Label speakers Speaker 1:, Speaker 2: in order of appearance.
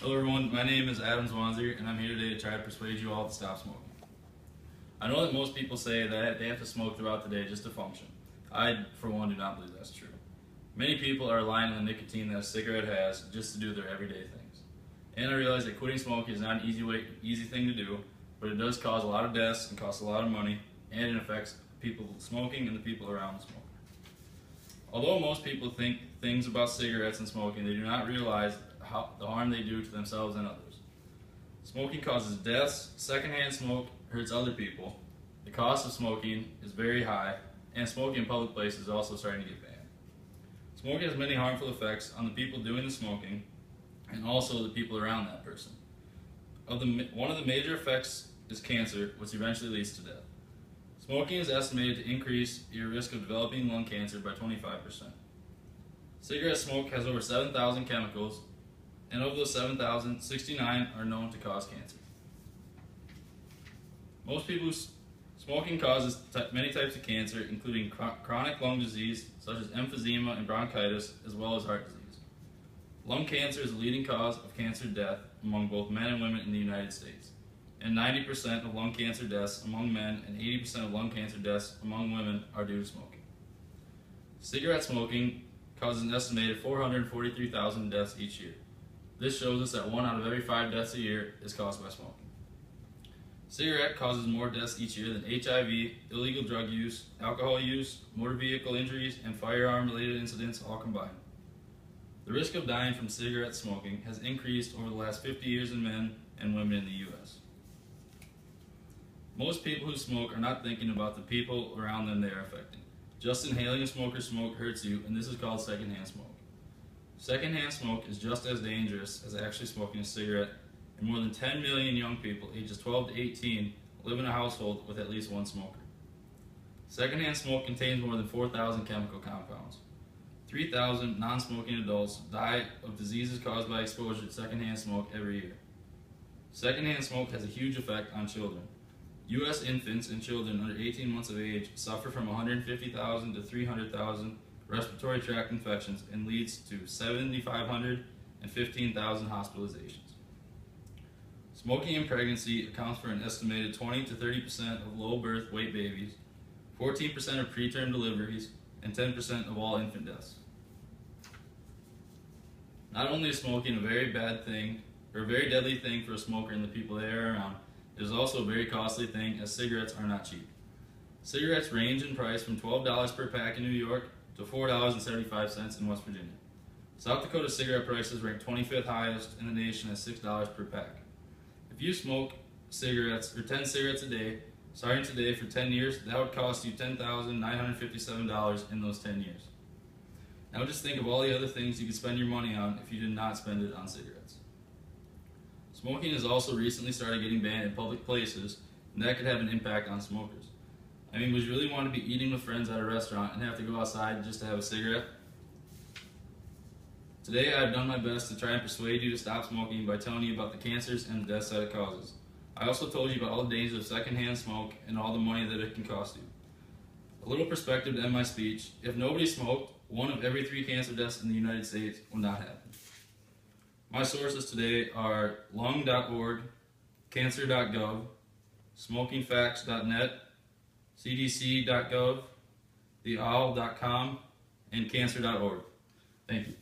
Speaker 1: Hello everyone, my name is Adam Zwanzer and I'm here today to try to persuade you all to stop smoking. I know that most people say that they have to smoke throughout the day just to function. I, for one, do not believe that's true. Many people are relying on the nicotine that a cigarette has just to do their everyday things. And I realize that quitting smoking is not an easy thing to do, but it does cause a lot of deaths and costs a lot of money, and it affects people smoking and the people around the smoker. Although most people think things about cigarettes and smoking, they do not realize the harm they do to themselves and others. Smoking causes deaths, secondhand smoke hurts other people, the cost of smoking is very high, and smoking in public places is also starting to get banned. Smoking has many harmful effects on the people doing the smoking and also the people around that person. One of the major effects is cancer, which eventually leads to death. Smoking is estimated to increase your risk of developing lung cancer by 25%. Cigarette smoke has over 7,000 chemicals, and of those 7,000, 69 are known to cause cancer. Smoking causes many types of cancer, including chronic lung disease, such as emphysema and bronchitis, as well as heart disease. Lung cancer is the leading cause of cancer death among both men and women in the United States, and 90% of lung cancer deaths among men and 80% of lung cancer deaths among women are due to smoking. Cigarette smoking causes an estimated 443,000 deaths each year. This shows us that 1 out of every 5 deaths a year is caused by smoking. Cigarette causes more deaths each year than HIV, illegal drug use, alcohol use, motor vehicle injuries, and firearm-related incidents all combined. The risk of dying from cigarette smoking has increased over the last 50 years in men and women in the U.S. Most people who smoke are not thinking about the people around them they are affecting. Just inhaling a smoker's smoke hurts you, and this is called secondhand smoke. Secondhand smoke is just as dangerous as actually smoking a cigarette, and more than 10 million young people ages 12 to 18 live in a household with at least one smoker. Secondhand smoke contains more than 4,000 chemical compounds. 3,000 non-smoking adults die of diseases caused by exposure to secondhand smoke every year. Secondhand smoke has a huge effect on children. U.S. infants and children under 18 months of age suffer from 150,000 to 300,000 respiratory tract infections and leads to 7,500 and 15,000 hospitalizations. Smoking in pregnancy accounts for an estimated 20 to 30% of low birth weight babies, 14% of preterm deliveries, and 10% of all infant deaths. Not only is smoking a very bad thing, or a very deadly thing for a smoker and the people they are around, it is also a very costly thing, as cigarettes are not cheap. Cigarettes range in price from $12 per pack in New York to $4.75 in West Virginia. South Dakota cigarette prices rank 25th highest in the nation at $6 per pack. If you smoke cigarettes, or 10 cigarettes a day, starting today for 10 years, that would cost you $10,957 in those 10 years. Now just think of all the other things you could spend your money on if you did not spend it on cigarettes. Smoking has also recently started getting banned in public places, and that could have an impact on smokers. I mean, would you really want to be eating with friends at a restaurant and have to go outside just to have a cigarette? Today I have done my best to try and persuade you to stop smoking by telling you about the cancers and the deaths that it causes. I also told you about all the dangers of secondhand smoke and all the money that it can cost you. A little perspective to end my speech: if nobody smoked, 1 of every 3 cancer deaths in the United States would not happen. My sources today are lung.org, cancer.gov, smokingfacts.net, cdc.gov, theowl.com, and cancer.org. Thank you.